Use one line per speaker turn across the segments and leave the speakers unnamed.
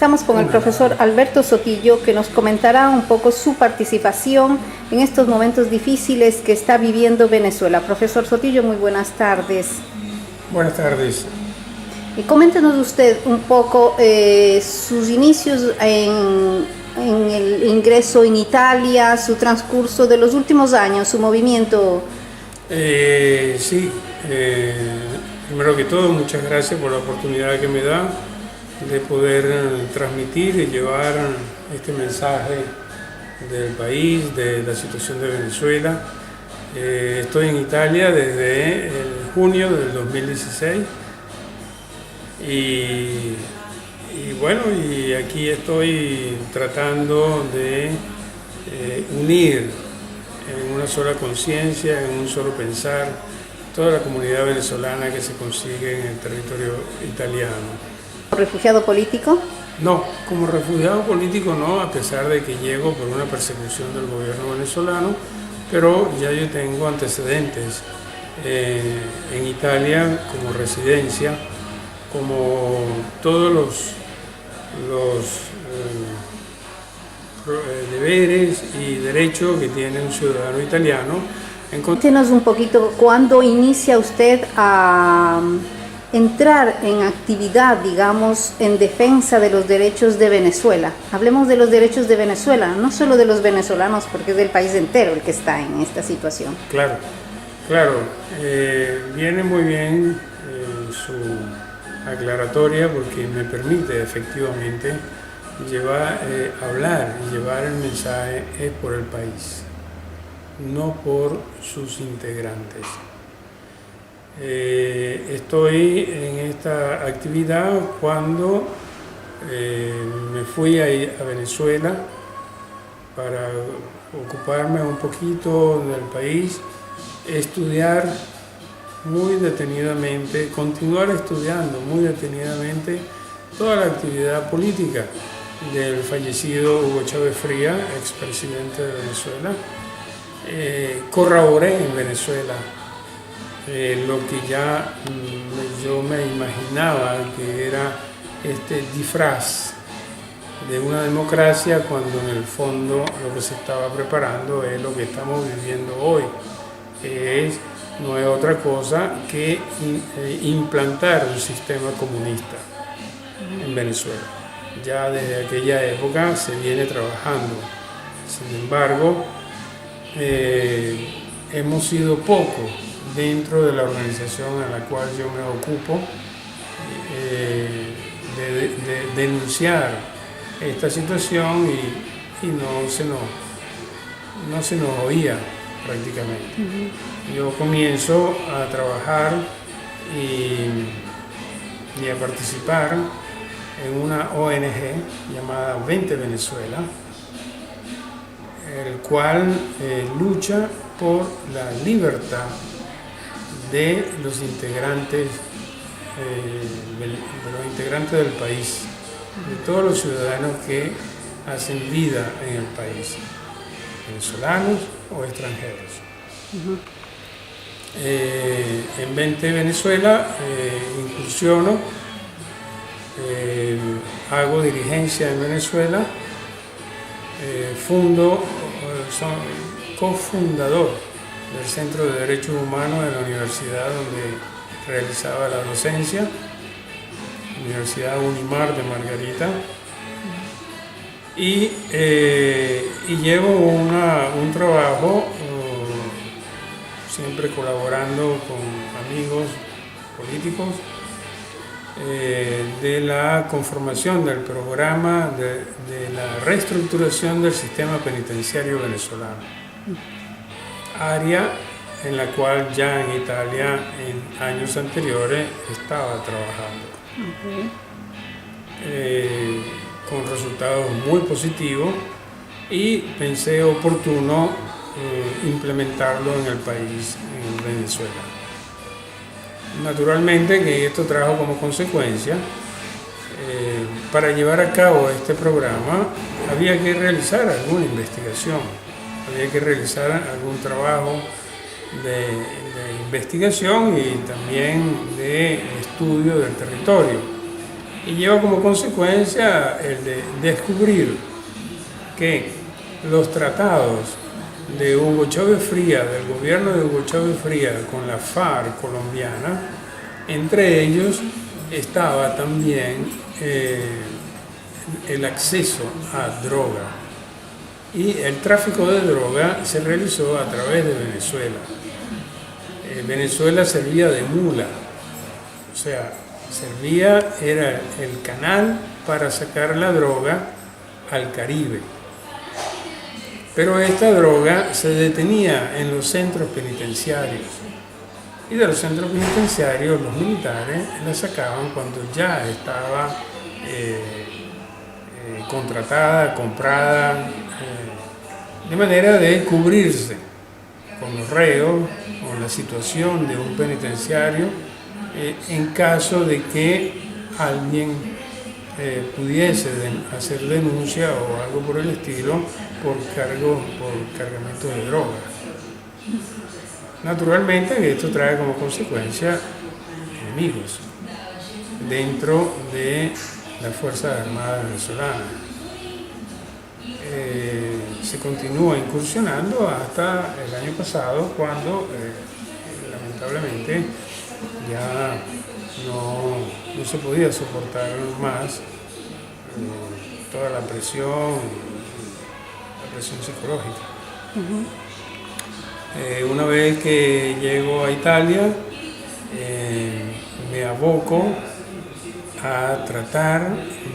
Estamos con el profesor Alberto Sotillo, que nos comentará un poco su participación en estos momentos difíciles que está viviendo Venezuela. Profesor Sotillo, muy buenas tardes.
Buenas tardes.
Y coméntenos usted un poco sus inicios en el ingreso en Italia, su transcurso de los últimos años, su movimiento.
Primero que todo, muchas gracias por la oportunidad que me da de poder transmitir y llevar este mensaje del país, de la situación de Venezuela. Estoy en Italia desde el junio del 2016 y aquí estoy tratando de unir en una sola conciencia, en un solo pensar, toda la comunidad venezolana que se consigue en el territorio italiano.
¿Refugiado político?
No, como refugiado político no, a pesar de que llego por una persecución del gobierno venezolano, pero ya yo tengo antecedentes en Italia como residencia, como todos los deberes y derechos que tiene un ciudadano italiano.
Cuéntenos un poquito, ¿cuándo inicia usted a entrar en actividad, digamos, en defensa de los derechos de Venezuela? Hablemos de los derechos de Venezuela, no solo de los venezolanos, porque es del país entero el que está en esta situación.
Claro, viene muy bien su aclaratoria porque me permite efectivamente hablar y llevar el mensaje es por el país, no por sus integrantes. Estoy en esta actividad cuando me fui a Venezuela para ocuparme un poquito del país, estudiar muy detenidamente, continuar estudiando muy detenidamente toda la actividad política del fallecido Hugo Chávez Frías, expresidente de Venezuela. Corroboré en Venezuela lo que ya yo me imaginaba que era este disfraz de una democracia, cuando en el fondo lo que se estaba preparando es lo que estamos viviendo hoy, no es otra cosa que implantar un sistema comunista en Venezuela. Ya desde aquella época se viene trabajando. Sin embargo, hemos sido pocos dentro de la organización a la cual yo me ocupo de denunciar esta situación y no se nos oía prácticamente. Yo comienzo a trabajar y a participar en una ONG llamada Vente Venezuela, el cual lucha por la libertad de los integrantes del país, de todos los ciudadanos que hacen vida en el país, venezolanos o extranjeros. En Vente Venezuela incursiono, hago dirigencia en Venezuela, soy cofundador del Centro de Derechos Humanos de la universidad donde realizaba la docencia, Universidad Unimar de Margarita, y llevo un trabajo siempre colaborando con amigos políticos de la conformación del programa de la reestructuración del sistema penitenciario venezolano, área en la cual ya en Italia en años anteriores estaba trabajando, con resultados muy positivos, y pensé oportuno implementarlo en el país, en Venezuela. Naturalmente que esto trajo como consecuencia, para llevar a cabo este programa había que realizar alguna investigación, había que realizar algún trabajo de investigación y también de estudio del territorio. y lleva como consecuencia el de descubrir que los tratados de Hugo Chávez Frías, del gobierno de Hugo Chávez Frías con la FARC colombiana, entre ellos estaba también el acceso a droga, y el tráfico de droga se realizó a través de Venezuela. Venezuela servía de mula, o sea, era el canal para sacar la droga al Caribe. Pero esta droga se detenía en los centros penitenciarios, y de los centros penitenciarios los militares la sacaban cuando ya estaba contratada, comprada, de manera de cubrirse con los reos, con la situación de un penitenciario, en caso de que alguien pudiese hacer denuncia o algo por el estilo por cargamento de droga. Naturalmente esto trae como consecuencia enemigos dentro de las Fuerzas Armadas venezolanas. Se continúa incursionando hasta el año pasado, cuando lamentablemente ya no se podía soportar más toda la presión psicológica. Una vez que llego a Italia, me aboco a tratar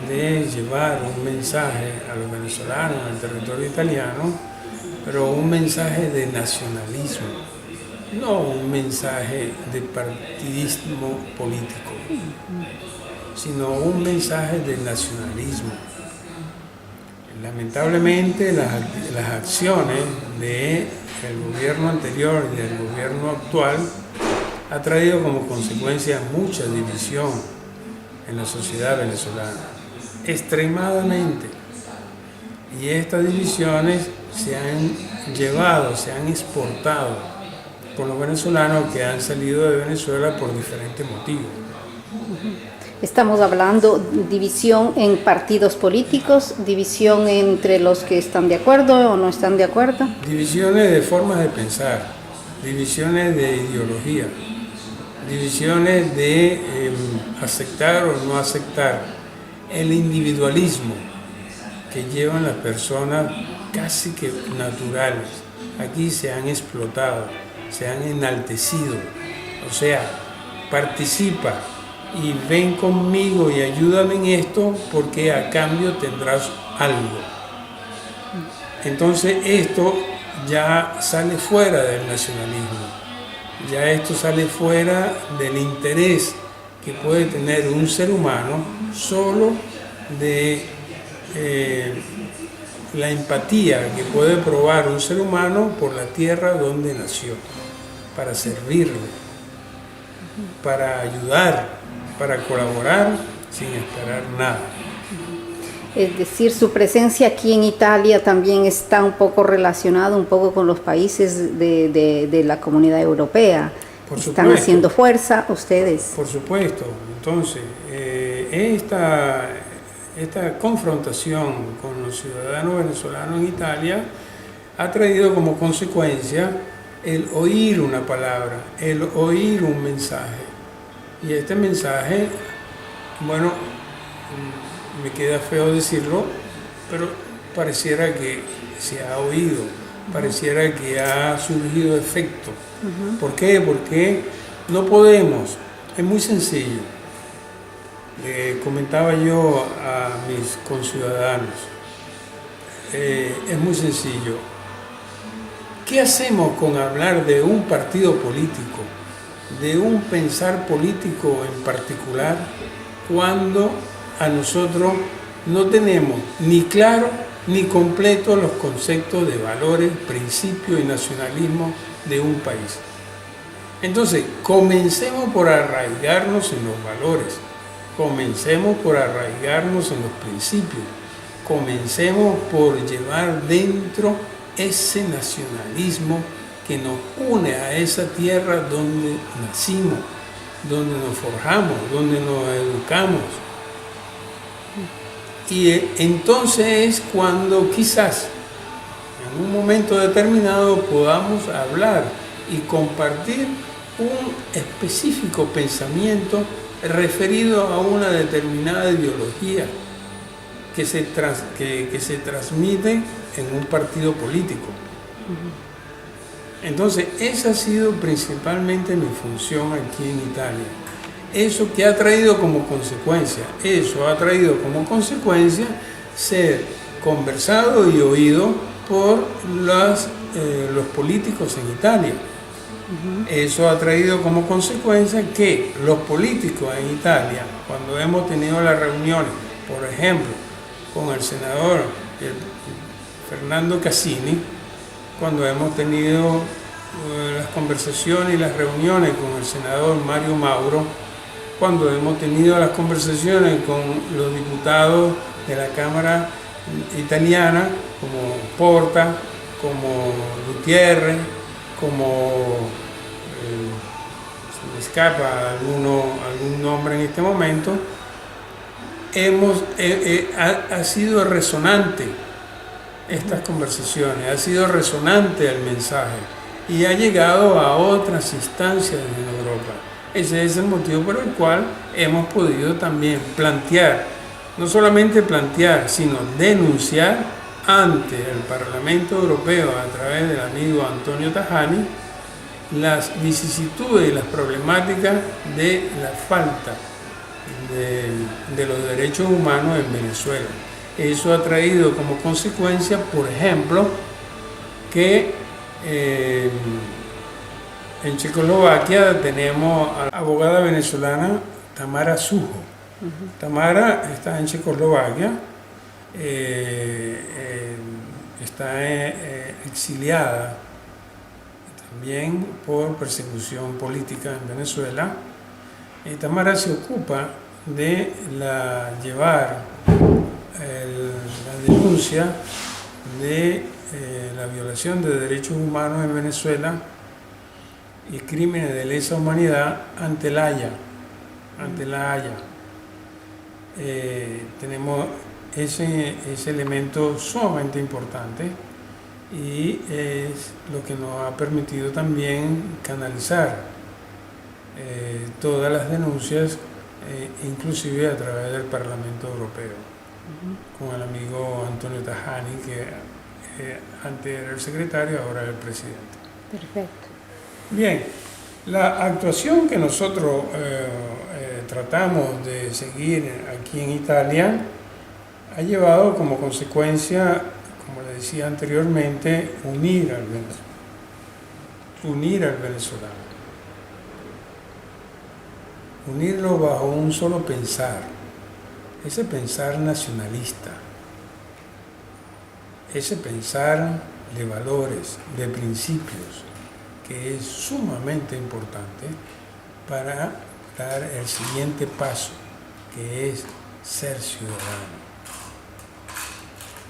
de llevar un mensaje a los venezolanos en el territorio italiano, pero un mensaje de nacionalismo, no un mensaje de partidismo político, sino un mensaje de nacionalismo. Lamentablemente las acciones del gobierno anterior y del gobierno actual ha traído como consecuencia mucha división en la sociedad venezolana, extremadamente. Y estas divisiones se han exportado con los venezolanos que han salido de Venezuela por diferentes motivos.
Estamos hablando de división en partidos políticos, división entre los que están de acuerdo o no están de acuerdo.
Divisiones de formas de pensar, divisiones de ideología, divisiones de aceptar o no aceptar, el individualismo que llevan las personas casi que naturales. Aquí se han explotado, se han enaltecido, o sea, participa y ven conmigo y ayúdame en esto porque a cambio tendrás algo. Entonces esto ya sale fuera del nacionalismo, ya esto sale fuera del interés que puede tener un ser humano solo de la empatía que puede probar un ser humano por la tierra donde nació, para servirle, para ayudar, para colaborar sin esperar nada.
Es decir, su presencia aquí en Italia también está un poco relacionada un poco con los países de la Comunidad Europea.
Por
¿Están
supuesto.
haciendo fuerza ustedes?
Por supuesto. Entonces, esta confrontación con los ciudadanos venezolanos en Italia ha traído como consecuencia el oír una palabra, el oír un mensaje. Y este mensaje, bueno, me queda feo decirlo, pero pareciera que se ha oído, pareciera que ha surgido efecto. ¿Por qué? Porque no podemos, es muy sencillo. Le comentaba yo a mis conciudadanos, es muy sencillo. ¿Qué hacemos con hablar de un partido político, de un pensar político en particular, cuando a nosotros no tenemos ni claro ni completo los conceptos de valores, principios y nacionalismo de un país? Entonces, comencemos por arraigarnos en los valores, comencemos por arraigarnos en los principios, comencemos por llevar dentro ese nacionalismo que nos une a esa tierra donde nacimos, donde nos forjamos, donde nos educamos. Y entonces es cuando quizás en un momento determinado podamos hablar y compartir un específico pensamiento referido a una determinada ideología que se transmite en un partido político. Entonces, esa ha sido principalmente mi función aquí en Italia. Eso que ha traído como consecuencia, ser conversado y oído por los políticos en Italia. Eso ha traído como consecuencia que los políticos en Italia, cuando hemos tenido las reuniones, por ejemplo, con el senador Fernando Casini, cuando hemos tenido las conversaciones y las reuniones con el senador Mario Mauro, cuando hemos tenido las conversaciones con los diputados de la Cámara italiana, como Porta, como Gutiérrez, como se me escapa algún nombre en este momento, ha sido resonante estas conversaciones, ha sido resonante el mensaje y ha llegado a otras instancias en Europa. Ese es el motivo por el cual hemos podido también plantear, no solamente plantear, sino denunciar ante el Parlamento Europeo a través del amigo Antonio Tajani las vicisitudes y las problemáticas de la falta de los derechos humanos en Venezuela. Eso ha traído como consecuencia, por ejemplo, que en Checoslovaquia tenemos a la abogada venezolana Tamara Sujo. Tamara está en Checoslovaquia, está exiliada también por persecución política en Venezuela. Tamara se ocupa de llevar la denuncia de la violación de derechos humanos en Venezuela y crímenes de lesa humanidad ante la Haya. Tenemos ese elemento sumamente importante y es lo que nos ha permitido también canalizar todas las denuncias, inclusive a través del Parlamento Europeo, con el amigo Antonio Tajani, que antes era el secretario, ahora es el presidente.
Perfecto.
Bien, la actuación que nosotros tratamos de seguir aquí en Italia ha llevado como consecuencia, como le decía anteriormente, unir al venezolano, unirlo bajo un solo pensar, ese pensar nacionalista, ese pensar de valores, de principios, que es sumamente importante para dar el siguiente paso, que es ser ciudadano.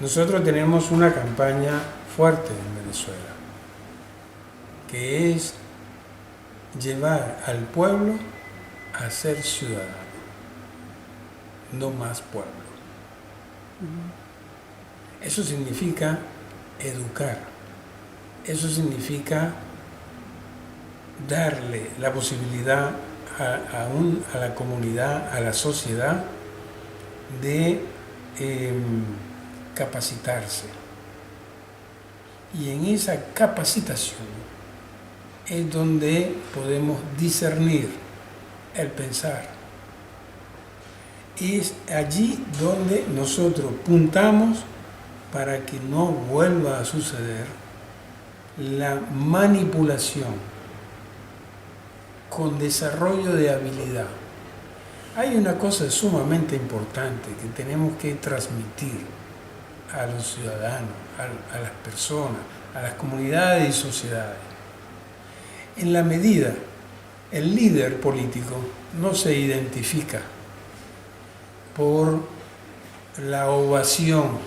Nosotros tenemos una campaña fuerte en Venezuela, que es llevar al pueblo a ser ciudadano, no más pueblo. Eso significa educar, eso significa darle la posibilidad a la comunidad, a la sociedad, de capacitarse. Y en esa capacitación es donde podemos discernir el pensar. Es allí donde nosotros puntamos para que no vuelva a suceder la manipulación con desarrollo de habilidad. Hay una cosa sumamente importante que tenemos que transmitir a los ciudadanos, a las personas, a las comunidades y sociedades. En la medida, el líder político no se identifica por la ovación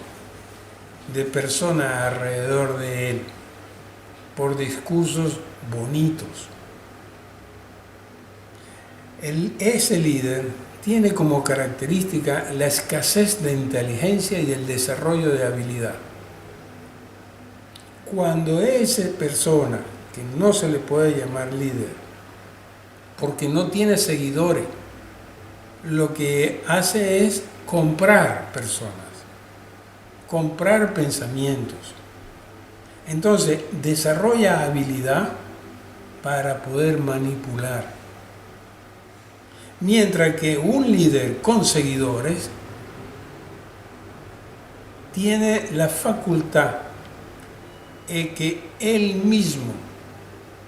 de personas alrededor de él, por discursos bonitos. Ese líder tiene como característica la escasez de inteligencia y el desarrollo de habilidad. Cuando esa persona, que no se le puede llamar líder, porque no tiene seguidores, lo que hace es comprar personas, comprar pensamientos. Entonces, desarrolla habilidad para poder manipular. Mientras que un líder con seguidores tiene la facultad de que él mismo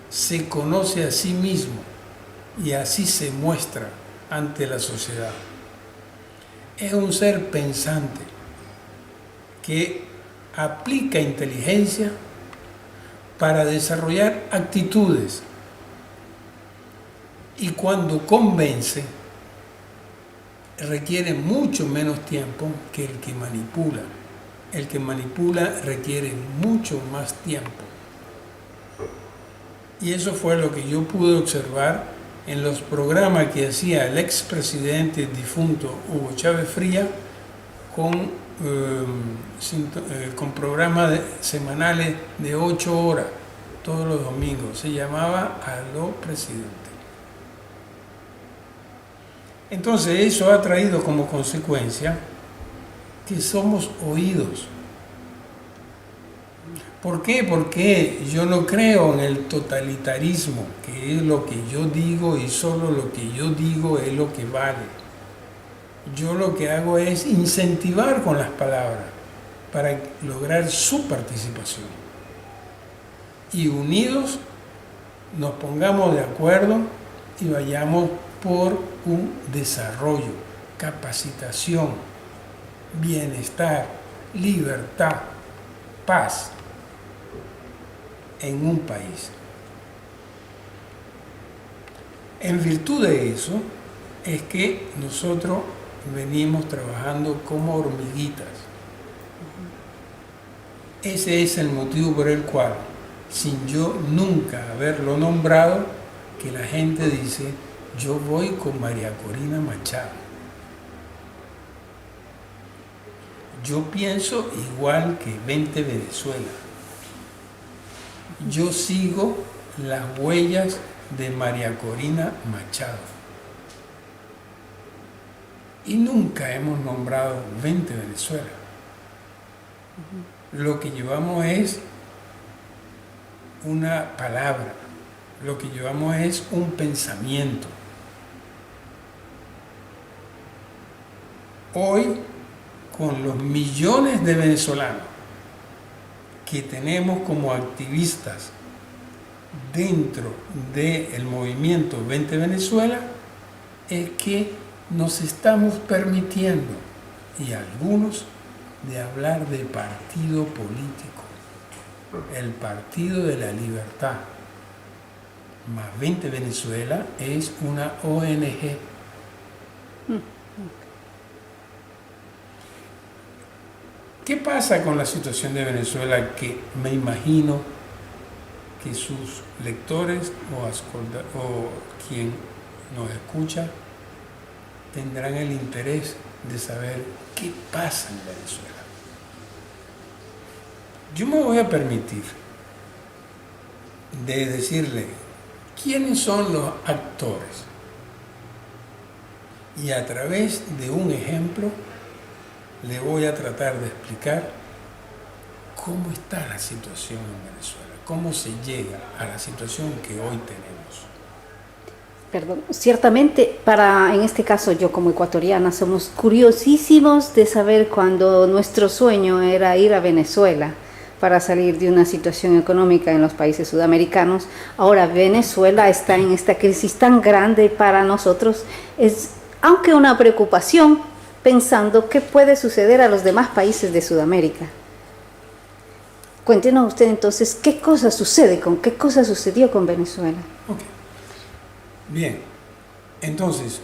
se conoce a sí mismo y así se muestra ante la sociedad. Es un ser pensante que aplica inteligencia para desarrollar actitudes, y cuando convence requiere mucho menos tiempo que el que manipula. El que manipula requiere mucho más tiempo. Y eso fue lo que yo pude observar en los programas que hacía el expresidente difunto Hugo Chávez Frías con programas semanales de 8 horas todos los domingos. Se llamaba Aló Presidente. Entonces eso ha traído como consecuencia que somos oídos. ¿Por qué? Porque yo no creo en el totalitarismo, que es lo que yo digo y solo lo que yo digo es lo que vale. Yo lo que hago es incentivar con las palabras para lograr su participación. Y unidos nos pongamos de acuerdo y vayamos por un desarrollo, capacitación, bienestar, libertad, paz en un país. En virtud de eso es que nosotros venimos trabajando como hormiguitas. Ese es el motivo por el cual, sin yo nunca haberlo nombrado, que la gente dice: yo voy con María Corina Machado. Yo pienso igual que 20 Venezuela. Yo sigo las huellas de María Corina Machado. Y nunca hemos nombrado 20 Venezuela. Lo que llevamos es una palabra, lo que llevamos es un pensamiento. Hoy, con los millones de venezolanos que tenemos como activistas dentro del movimiento 20 Venezuela, es que nos estamos permitiendo, y algunos, de hablar de partido político, el Partido de la Libertad. Más 20 Venezuela es una ONG. ¿Qué pasa con la situación de Venezuela? Que me imagino que sus lectores o quien nos escucha tendrán el interés de saber qué pasa en Venezuela. Yo me voy a permitir de decirle quiénes son los actores, y a través de un ejemplo le voy a tratar de explicar cómo está la situación en Venezuela, cómo se llega a la situación que hoy tenemos.
Perdón, ciertamente en este caso yo como ecuatoriana somos curiosísimos de saber cuando nuestro sueño era ir a Venezuela para salir de una situación económica en los países sudamericanos. Ahora Venezuela está en esta crisis tan grande para nosotros, es aunque una preocupación, pensando qué puede suceder a los demás países de Sudamérica. Cuéntenos usted entonces qué cosa sucedió con Venezuela.
Okay. Bien, entonces,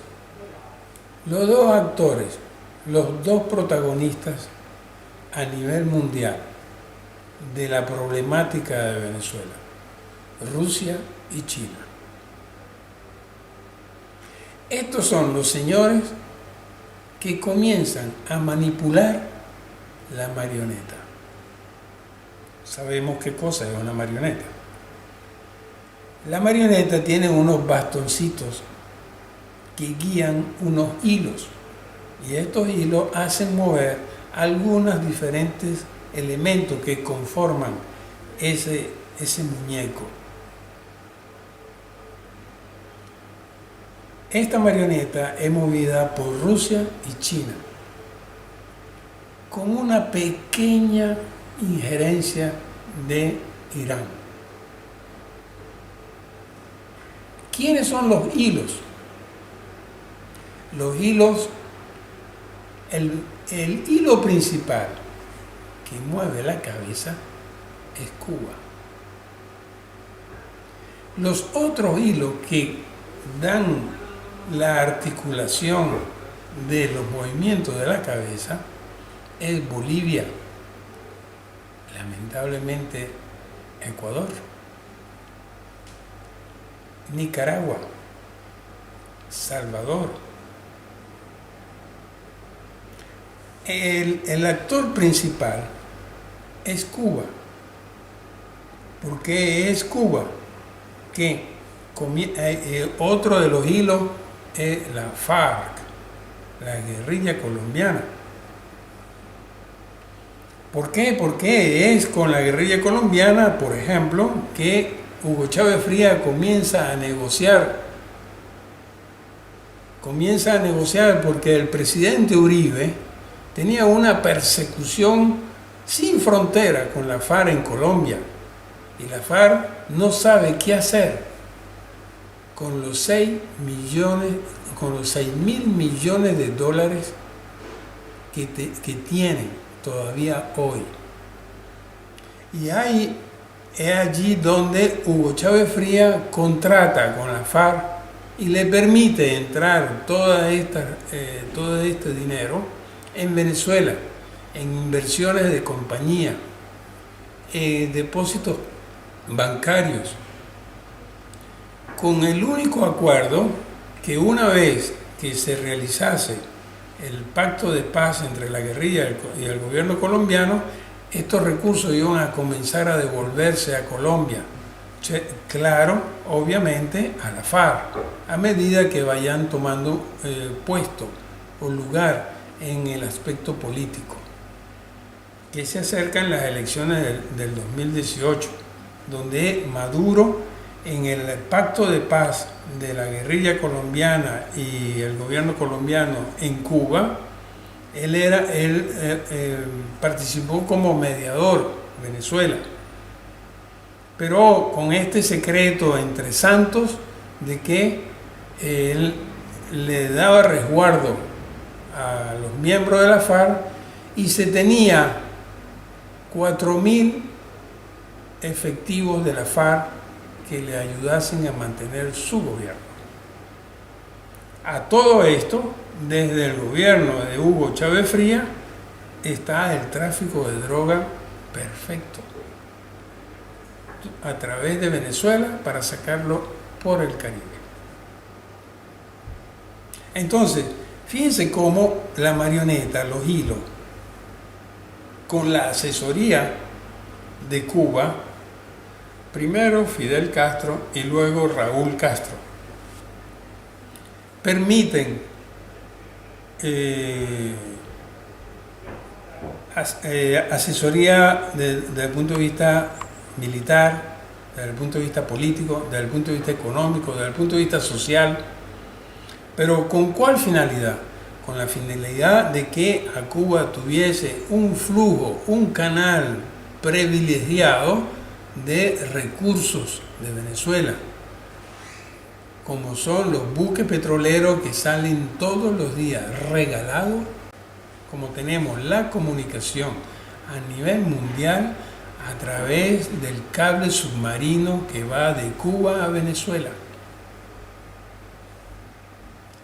los dos actores, los dos protagonistas a nivel mundial de la problemática de Venezuela, Rusia y China. Estos son los señores que comienzan a manipular la marioneta. Sabemos qué cosa es una marioneta. La marioneta tiene unos bastoncitos que guían unos hilos, y estos hilos hacen mover algunos diferentes elementos que conforman ese muñeco. Esta marioneta es movida por Rusia y China, con una pequeña injerencia de Irán. ¿Quiénes son los hilos? Los hilos, el hilo principal que mueve la cabeza es Cuba. Los otros hilos que dan la articulación de los movimientos de la cabeza es Bolivia, lamentablemente Ecuador, Nicaragua, Salvador. El actor principal es Cuba. ¿Por qué es Cuba? Que otro de los hilos es la FARC, la guerrilla colombiana. ¿Por qué? Porque es con la guerrilla colombiana, por ejemplo, que Hugo Chávez Frías comienza a negociar porque el presidente Uribe tenía una persecución sin frontera con la FARC en Colombia, y la FARC no sabe qué hacer con los 6 mil millones de dólares que tienen todavía hoy. Y es allí donde Hugo Chávez Frías contrata con la FARC y le permite entrar todo este dinero en Venezuela, en inversiones de compañía, depósitos bancarios, con el único acuerdo que una vez que se realizase el pacto de paz entre la guerrilla y el gobierno colombiano, estos recursos iban a comenzar a devolverse a Colombia. Claro, obviamente a la FARC, a medida que vayan tomando puesto o lugar en el aspecto político, que se acercan las elecciones del 2018, donde Maduro, en el pacto de paz de la guerrilla colombiana y el gobierno colombiano en Cuba, él participó como mediador en Venezuela, pero con este secreto entre Santos de que él le daba resguardo a los miembros de la FARC y se tenía 4.000 efectivos de la FARC que le ayudasen a mantener su gobierno. A todo esto, desde el gobierno de Hugo Chávez Frías, está el tráfico de droga perfecto a través de Venezuela para sacarlo por el Caribe. Entonces, fíjense cómo la marioneta, los hilos, con la asesoría de Cuba, primero Fidel Castro y luego Raúl Castro, permiten asesoría desde el punto de vista militar, desde el punto de vista político, desde el punto de vista económico, desde el punto de vista social. Pero ¿con cuál finalidad? Con la finalidad de que a Cuba tuviese un flujo, un canal privilegiado de recursos de Venezuela, como son los buques petroleros que salen todos los días regalados, como tenemos la comunicación a nivel mundial a través del cable submarino que va de Cuba a Venezuela.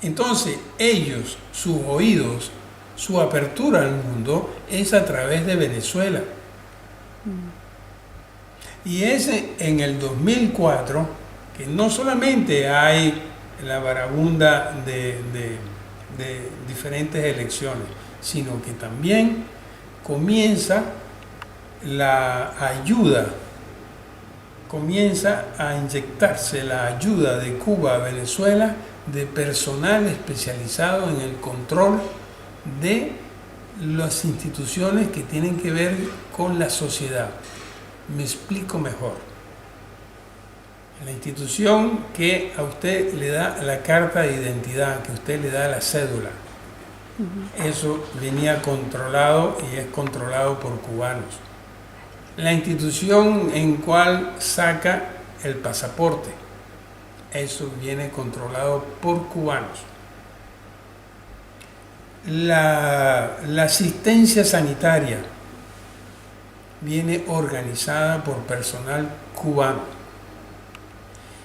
Entonces ellos, sus oídos, su apertura al mundo es a través de Venezuela. Y es en el 2004 que no solamente hay la barabunda de diferentes elecciones, sino que también comienza la ayuda, comienza a inyectarse la ayuda de Cuba a Venezuela de personal especializado en el control de las instituciones que tienen que ver con la sociedad. Me explico mejor. La institución que a usted le da la carta de identidad, que a usted le da la cédula, eso venía controlado y es controlado por cubanos. La institución en cual saca el pasaporte, eso viene controlado por cubanos. La asistencia sanitaria viene organizada por personal cubano.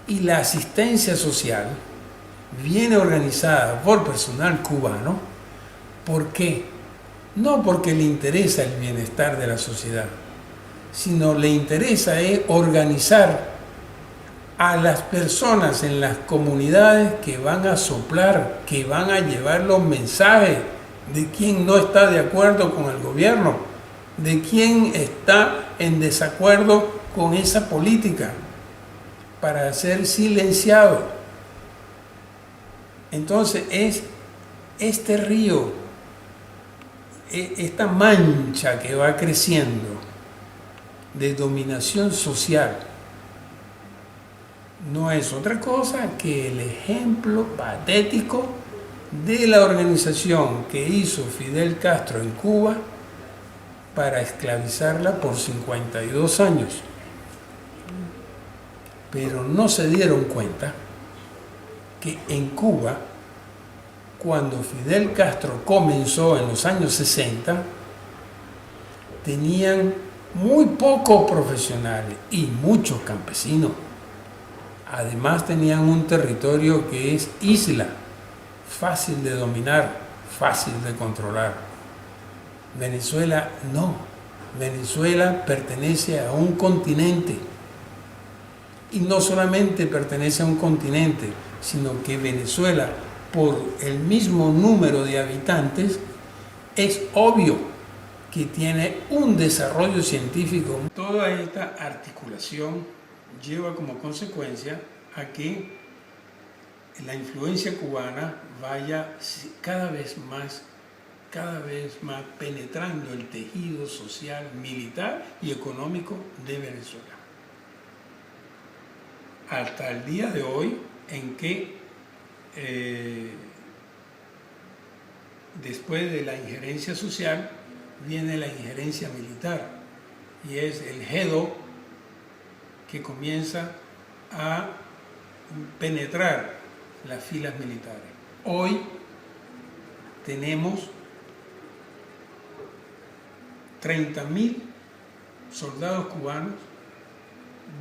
Y la asistencia social viene organizada por personal cubano. ¿Por qué? No porque le interesa el bienestar de la sociedad, sino le interesa organizar a las personas en las comunidades que van a soplar, que van a llevar los mensajes de quien no está de acuerdo con el gobierno, de quien está en desacuerdo con esa política, para ser silenciado. Entonces es este río, esta mancha que va creciendo de dominación social, no es otra cosa que el ejemplo patético de la organización que hizo Fidel Castro en Cuba para esclavizarla por 52 años. Pero no se dieron cuenta que en Cuba, cuando Fidel Castro comenzó en los años 60, tenían muy pocos profesionales y muchos campesinos. Además tenían un territorio que es isla, fácil de dominar, fácil de controlar. Venezuela no. Venezuela pertenece a un continente. Y no solamente pertenece a un continente, sino que Venezuela, por el mismo número de habitantes, es obvio que tiene un desarrollo científico. Toda esta articulación lleva como consecuencia a que la influencia cubana vaya cada vez más penetrando el tejido social, militar y económico de Venezuela. Hasta el día de hoy, en que después de la injerencia social viene la injerencia militar, y es el GEDO que comienza a penetrar las filas militares. Hoy tenemos 30.000 soldados cubanos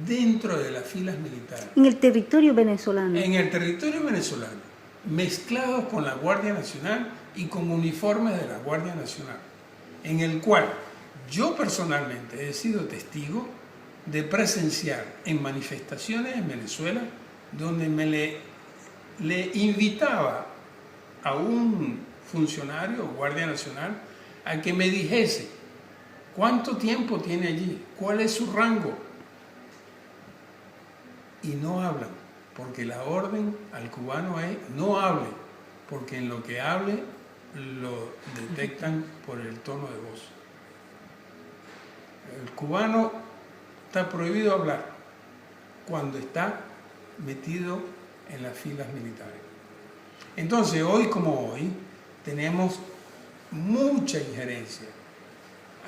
dentro de las filas militares.
En el territorio venezolano.
En el territorio venezolano, mezclados con la Guardia Nacional y con uniformes de la Guardia Nacional, en el cual yo personalmente he sido testigo de presenciar en manifestaciones en Venezuela, donde le invitaba a un funcionario o Guardia Nacional a que me dijese cuánto tiempo tiene allí, cuál es su rango. Y no hablan, porque la orden al cubano es no hable, porque en lo que hable lo detectan por el tono de voz. El cubano está prohibido hablar cuando está metido en las filas militares. Entonces, hoy como hoy, tenemos mucha injerencia.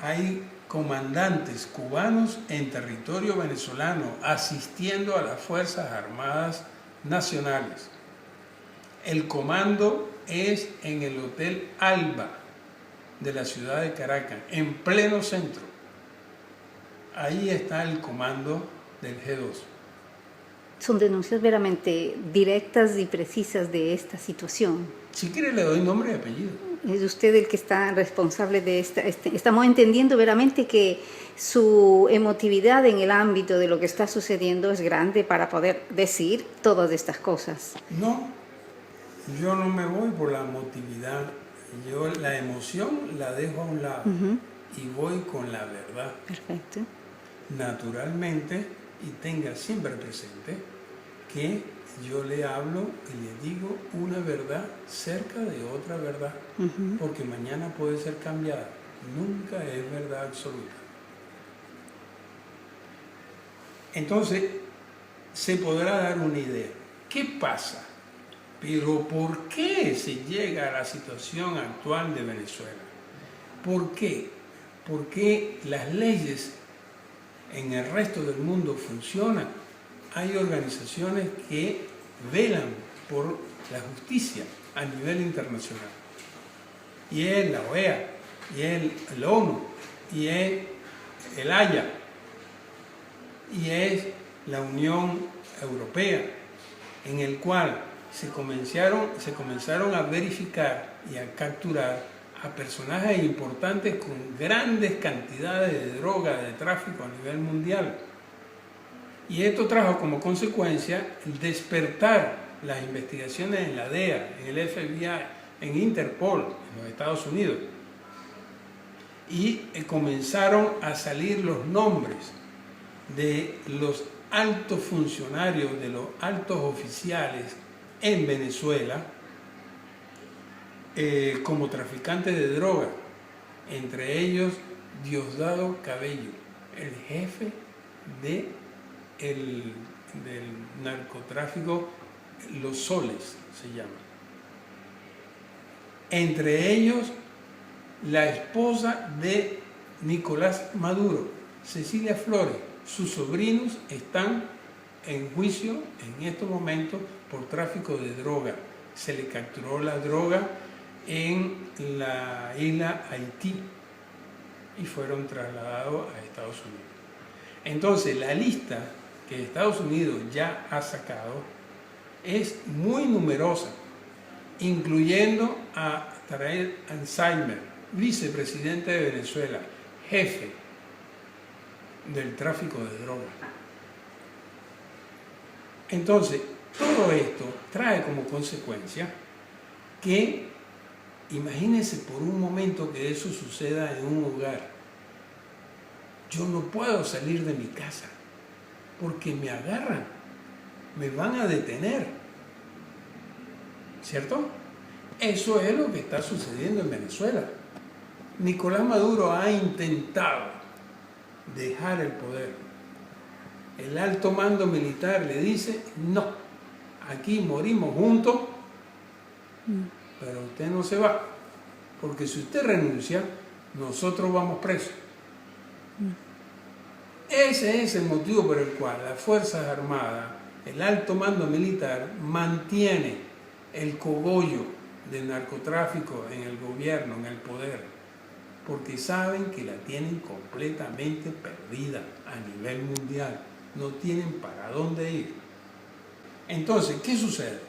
Hay comandantes cubanos en territorio venezolano asistiendo a las Fuerzas Armadas Nacionales. El comando es en el Hotel Alba de la ciudad de Caracas, en pleno centro. Ahí está el comando del G2.
Son denuncias veramente directas y precisas de esta situación.
Si quiere le doy nombre y apellido.
es usted el que está responsable de estamos entendiendo veramente que su emotividad en el ámbito de lo que está sucediendo es grande para poder decir todas estas cosas.
No, yo no me voy por la emotividad, yo la emoción la dejo a un lado y voy con la verdad.
Perfecto.
Naturalmente, y tenga siempre presente que yo le hablo y le digo una verdad cerca de otra verdad, porque mañana puede ser cambiada, nunca es verdad absoluta. Entonces, se podrá dar una idea. ¿Qué pasa? Pero ¿por qué se llega a la situación actual de Venezuela? ¿Por qué? Porque las leyes en el resto del mundo funcionan. Hay organizaciones que velan por la justicia a nivel internacional. Y es la OEA, y es el ONU, y es el Haya, y es la Unión Europea, en el cual se comenzaron a verificar y a capturar a personajes importantes con grandes cantidades de droga, de tráfico a nivel mundial. Y esto trajo como consecuencia el despertar las investigaciones en la DEA, en el FBI, en Interpol, en los Estados Unidos. Y comenzaron a salir los nombres de los altos funcionarios, de los altos oficiales en Venezuela como traficantes de droga, entre ellos Diosdado Cabello, el jefe del narcotráfico Los Soles se llama. Entre ellos la esposa de Nicolás Maduro, Cecilia Flores. Sus sobrinos están en juicio en estos momentos por tráfico de droga. Se le capturó la droga en la isla Haití y fueron trasladados a Estados Unidos. Entonces, la lista que Estados Unidos ya ha sacado es muy numerosa, incluyendo a Tarek Alzheimer, vicepresidente de Venezuela, jefe del tráfico de drogas. Entonces, todo esto trae como consecuencia que, imagínense por un momento que eso suceda en un hogar. Yo no puedo salir de mi casa porque me agarran, me van a detener, ¿cierto? Eso es lo que está sucediendo en Venezuela. Nicolás Maduro ha intentado dejar el poder. El alto mando militar le dice, no, aquí morimos juntos, pero usted no se va, porque si usted renuncia, nosotros vamos presos. Ese es el motivo por el cual las Fuerzas Armadas, el alto mando militar, mantiene el cogollo del narcotráfico en el gobierno, en el poder, porque saben que la tienen completamente perdida a nivel mundial, no tienen para dónde ir. Entonces, ¿qué sucede?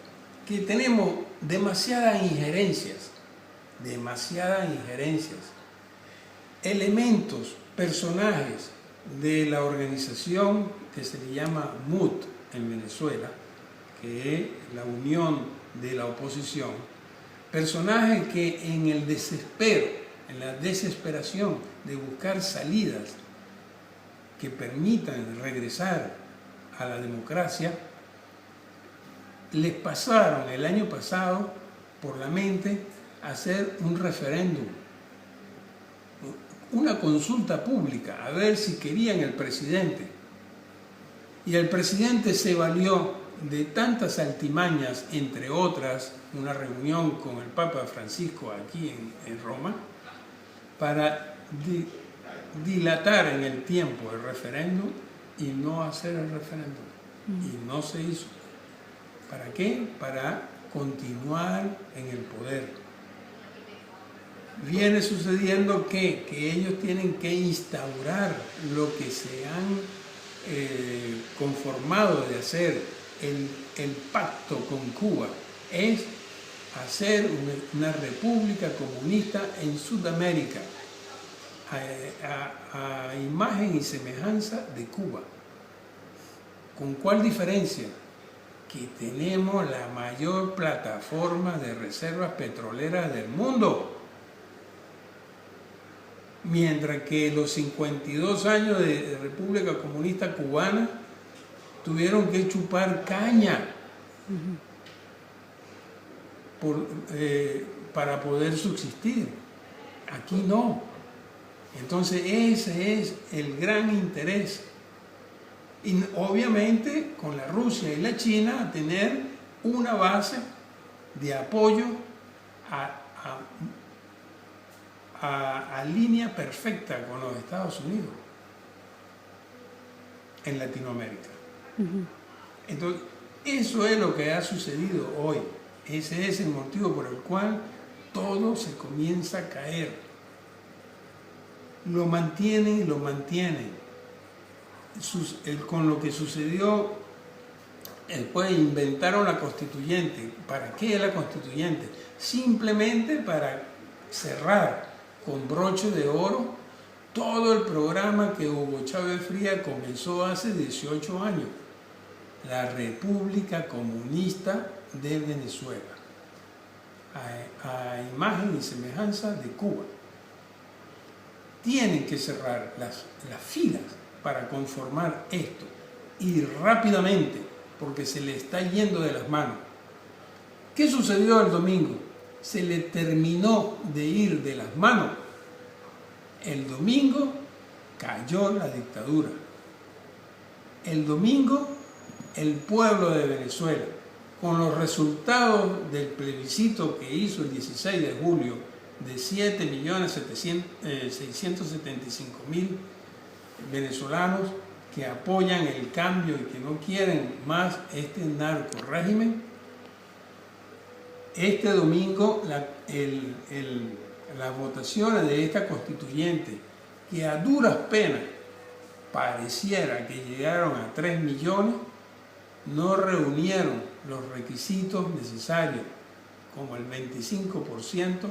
Que tenemos demasiadas injerencias, elementos, personajes de la organización que se le llama MUT en Venezuela, que es la Unión de la Oposición, personajes que en el desespero, en la desesperación de buscar salidas que permitan regresar a la democracia, les pasaron el año pasado por la mente hacer un referéndum, una consulta pública, a ver si querían el presidente. Y el presidente se valió de tantas altimañas, entre otras, una reunión con el Papa Francisco aquí en Roma, para dilatar en el tiempo el referéndum y no hacer el referéndum. Y no se hizo. ¿Para qué? Para continuar en el poder. Viene sucediendo que ellos tienen que instaurar lo que se han conformado de hacer, el pacto con Cuba, es hacer una república comunista en Sudamérica, a imagen y semejanza de Cuba. ¿Con cuál diferencia? Que tenemos la mayor plataforma de reservas petroleras del mundo. Mientras que los 52 años de República Comunista Cubana tuvieron que chupar caña para poder subsistir. Aquí no. Entonces ese es el gran interés. Y obviamente con la Rusia y la China tener una base de apoyo a línea perfecta con los Estados Unidos en Latinoamérica. Entonces, eso es lo que ha sucedido hoy. Ese es el motivo por el cual todo se comienza a caer. Lo mantienen y lo mantienen. Con lo que sucedió, después inventaron la constituyente. ¿Para qué es la constituyente? Simplemente para cerrar con broche de oro todo el programa que Hugo Chávez Frías comenzó hace 18 años, la República Comunista de Venezuela, a imagen y semejanza de Cuba. Tienen que cerrar las filas para conformar esto, y rápidamente, porque se le está yendo de las manos. ¿Qué sucedió el domingo? Se le terminó de ir de las manos. El domingo cayó la dictadura. El domingo el pueblo de Venezuela, con los resultados del plebiscito que hizo el 16 de julio de 7.675.000 venezolanos que apoyan el cambio y que no quieren más este narco régimen, este domingo las votaciones de esta constituyente, que a duras penas pareciera que llegaron a 3 millones, no reunieron los requisitos necesarios, como el 25%,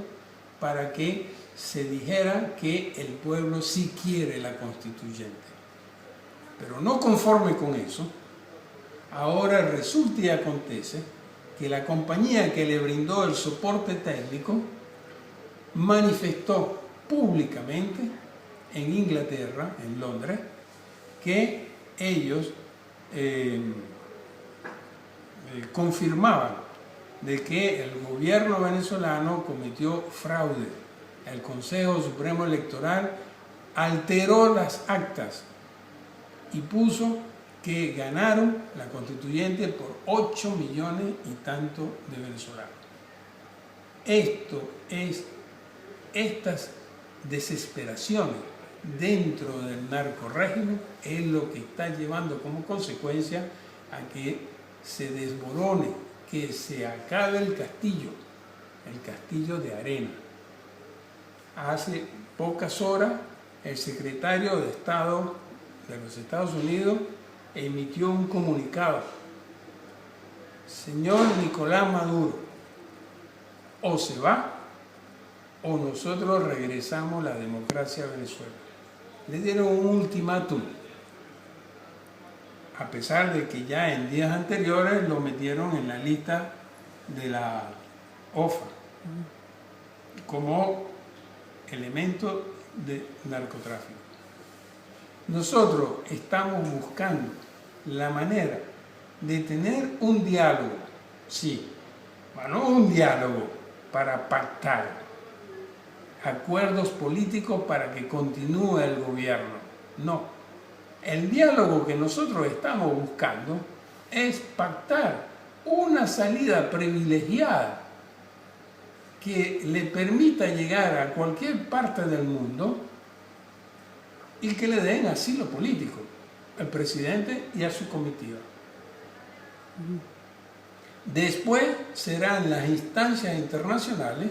para que se dijera que el pueblo sí quiere la constituyente. Pero no conforme con eso, ahora resulta y acontece que la compañía que le brindó el soporte técnico manifestó públicamente en Inglaterra, en Londres, que ellos confirmaban de que el gobierno venezolano cometió fraude. El Consejo Supremo Electoral alteró las actas y puso que ganaron la constituyente por 8 millones y tanto de venezolanos. Estas desesperaciones dentro del narcorrégimen es lo que está llevando como consecuencia a que se desmorone, que se acabe el castillo de arena. Hace pocas horas el secretario de Estado de los Estados Unidos emitió un comunicado: señor Nicolás Maduro, o se va o nosotros regresamos la democracia a Venezuela. Le dieron un ultimátum, a pesar de que ya en días anteriores lo metieron en la lista de la OFA como elemento de narcotráfico. Nosotros estamos buscando la manera de tener un diálogo, sí, pero no un diálogo para pactar acuerdos políticos para que continúe el gobierno. No. El diálogo que nosotros estamos buscando es pactar una salida privilegiada que le permita llegar a cualquier parte del mundo y que le den asilo político al presidente y a su comitiva. Después serán las instancias internacionales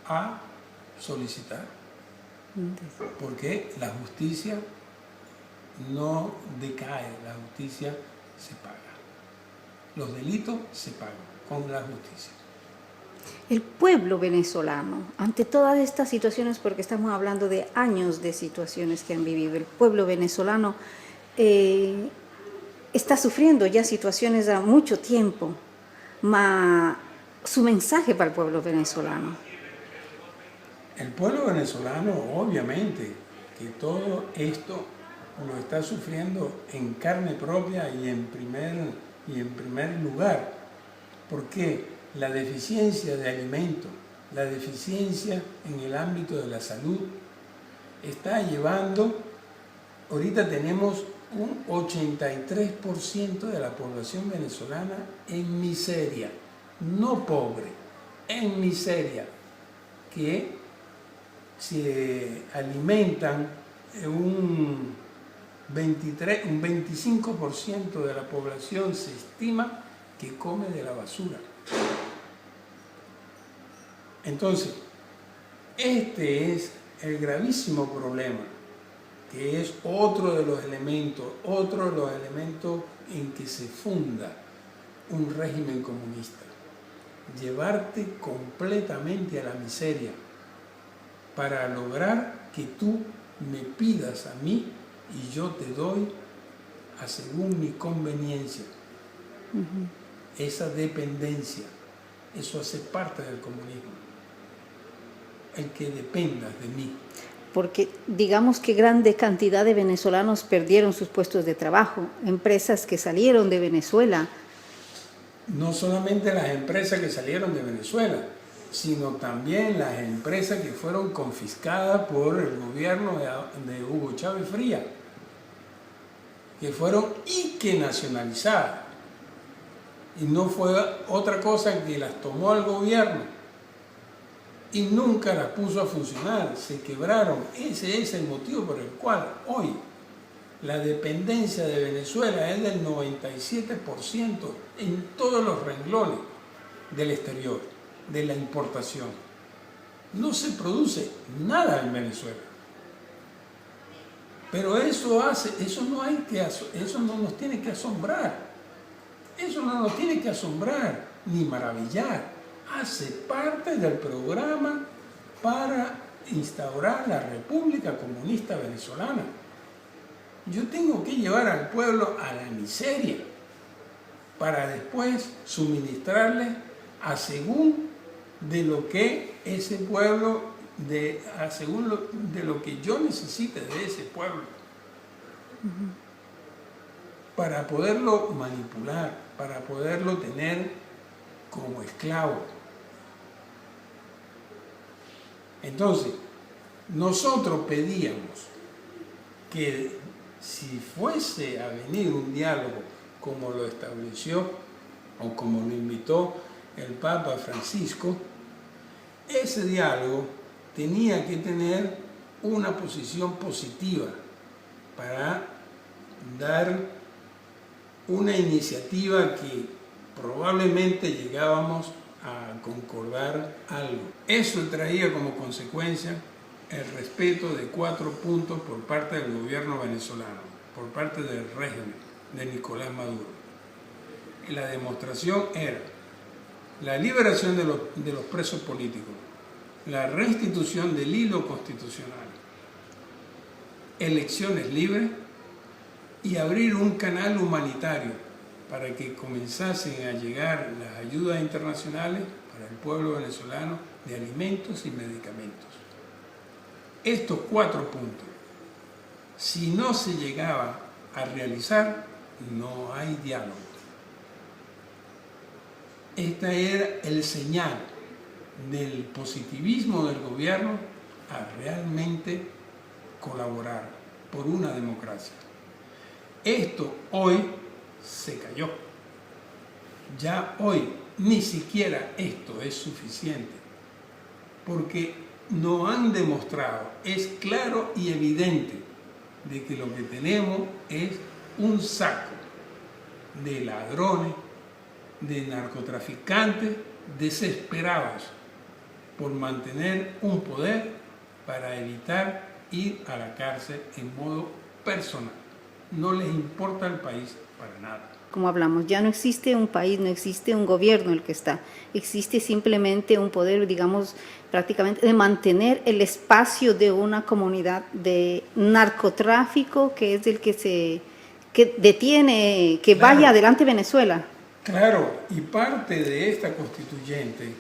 a solicitar, porque la justicia no decae, la justicia se paga. Los delitos se pagan con la justicia.
El pueblo venezolano, ante todas estas situaciones, porque estamos hablando de años de situaciones que han vivido, el pueblo venezolano está sufriendo ya situaciones a mucho tiempo, su mensaje para el pueblo venezolano.
El pueblo venezolano, obviamente, que todo esto lo está sufriendo en carne propia y en primer lugar. ¿Por qué? La deficiencia de alimentos, la deficiencia en el ámbito de la salud, está llevando, ahorita tenemos un 83% de la población venezolana en miseria, no pobre, en miseria, que se alimentan un 25% de la población se estima que come de la basura. Entonces, este es el gravísimo problema, que es otro de los elementos en que se funda un régimen comunista. Llevarte completamente a la miseria para lograr que tú me pidas a mí y yo te doy según mi conveniencia. Esa dependencia, eso hace parte del comunismo. El que dependas de mí.
Porque digamos que grande cantidad de venezolanos perdieron sus puestos de trabajo, empresas que salieron de Venezuela.
No solamente las empresas que salieron de Venezuela, sino también las empresas que fueron confiscadas por el gobierno de Hugo Chávez Frías, que fueron y que nacionalizadas. Y no fue otra cosa que las tomó el gobierno y nunca las puso a funcionar, se quebraron. Ese es el motivo por el cual hoy la dependencia de Venezuela es del 97% en todos los renglones del exterior, de la importación. No se produce nada en Venezuela. Pero eso no nos tiene que asombrar. Eso no nos tiene que asombrar ni maravillar. Hace parte del programa para instaurar la República Comunista Venezolana. Yo tengo que llevar al pueblo a la miseria para después suministrarle a según de lo que ese pueblo, de lo que yo necesite de ese pueblo. Para poderlo manipular, para poderlo tener como esclavo. Entonces, nosotros pedíamos que si fuese a venir un diálogo como lo estableció o como lo invitó el Papa Francisco, ese diálogo tenía que tener una posición positiva para dar una iniciativa que probablemente llegábamos a concordar algo. Eso traía como consecuencia el respeto de 4 puntos por parte del gobierno venezolano, por parte del régimen de Nicolás Maduro. Y la demostración era la liberación de los presos políticos, la restitución del hilo constitucional, elecciones libres y abrir un canal humanitario para que comenzasen a llegar las ayudas internacionales para el pueblo venezolano de alimentos y medicamentos. Estos 4 puntos, si no se llegaba a realizar, no hay diálogo. Este era el señal del positivismo del gobierno a realmente colaborar por una democracia. Esto hoy se cayó. Ya hoy ni siquiera esto es suficiente, porque nos han demostrado, es claro y evidente, de que lo que tenemos es un saco de ladrones, de narcotraficantes desesperados por mantener un poder para evitar ir a la cárcel en modo personal. no les importa el país para nada.
Como hablamos, ya no existe un país, no existe un gobierno el que está, existe simplemente un poder, digamos, prácticamente de mantener el espacio de una comunidad de narcotráfico que es el que detiene, que
Claro.
vaya adelante Venezuela.
Claro, y parte de esta constituyente,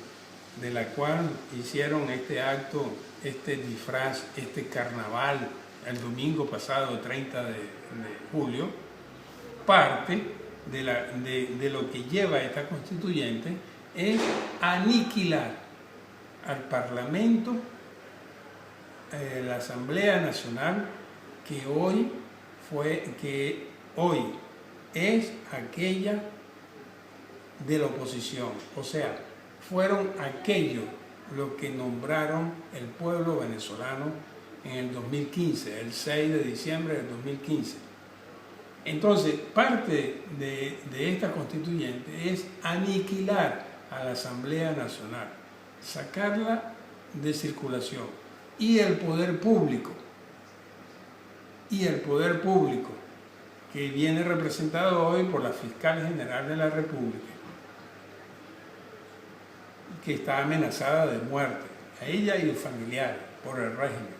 de la cual hicieron este acto, este disfraz, este carnaval, el domingo pasado, 30 de julio, parte de lo que lleva esta constituyente es aniquilar al Parlamento, la Asamblea Nacional, que hoy es aquella de la oposición, o sea, fueron aquellos los que nombraron el pueblo venezolano en el 2015, el 6 de diciembre del 2015. Entonces, parte de esta constituyente es aniquilar a la Asamblea Nacional, sacarla de circulación, y el poder público, que viene representado hoy por la Fiscal General de la República, que está amenazada de muerte, a ella y los familiares, por el régimen.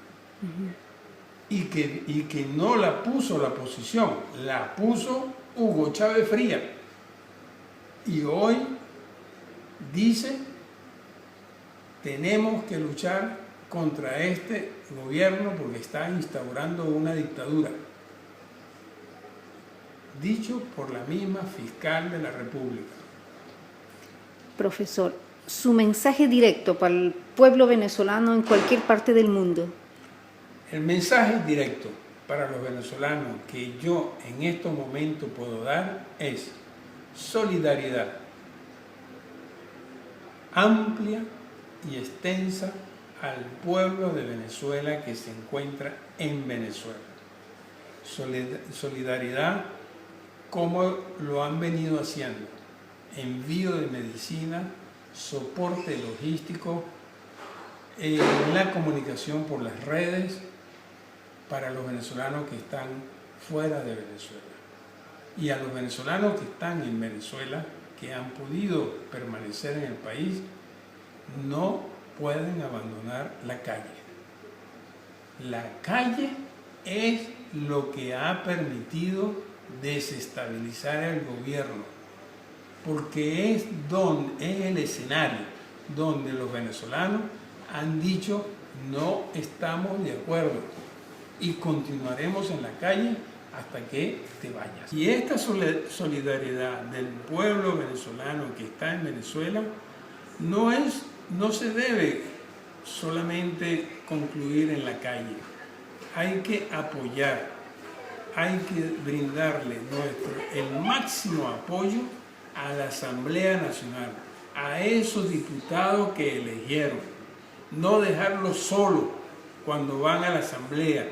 Y que no la puso la oposición, la puso Hugo Chávez Frías. Y hoy dice, tenemos que luchar contra este gobierno porque está instaurando una dictadura. Dicho por la misma Fiscal de la República.
Profesor, su mensaje directo para el pueblo venezolano en cualquier parte del mundo.
El mensaje directo para los venezolanos que yo en estos momentos puedo dar es solidaridad amplia y extensa al pueblo de Venezuela que se encuentra en Venezuela. Solidaridad como lo han venido haciendo: envío de medicina, soporte logístico, la comunicación por las redes para los venezolanos que están fuera de Venezuela, y a los venezolanos que están en Venezuela, que han podido permanecer en el país, no pueden abandonar la calle. La calle es lo que ha permitido desestabilizar el gobierno, porque es el escenario donde los venezolanos han dicho: no estamos de acuerdo y continuaremos en la calle hasta que te vayas. Y esta solidaridad del pueblo venezolano que está en Venezuela no se debe solamente concluir en la calle. Hay que apoyar, hay que brindarle el máximo apoyo a la Asamblea Nacional, a esos diputados que eligieron. No dejarlos solos cuando van a la Asamblea.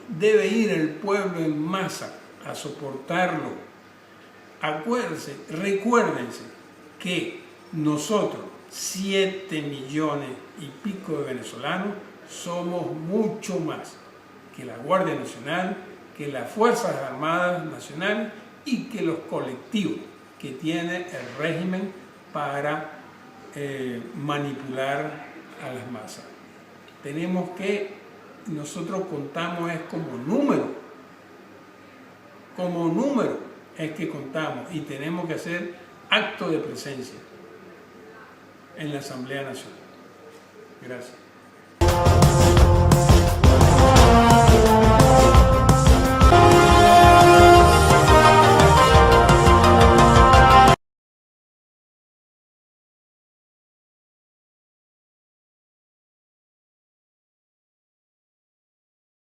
Debe ir el pueblo en masa a soportarlo. Recuérdense que nosotros, 7 millones y pico de venezolanos, somos mucho más que la Guardia Nacional, que las Fuerzas Armadas Nacionales y que los colectivos que tiene el régimen para manipular a las masas. Nosotros contamos es como número es que contamos, y tenemos que hacer acto de presencia en la Asamblea Nacional. Gracias.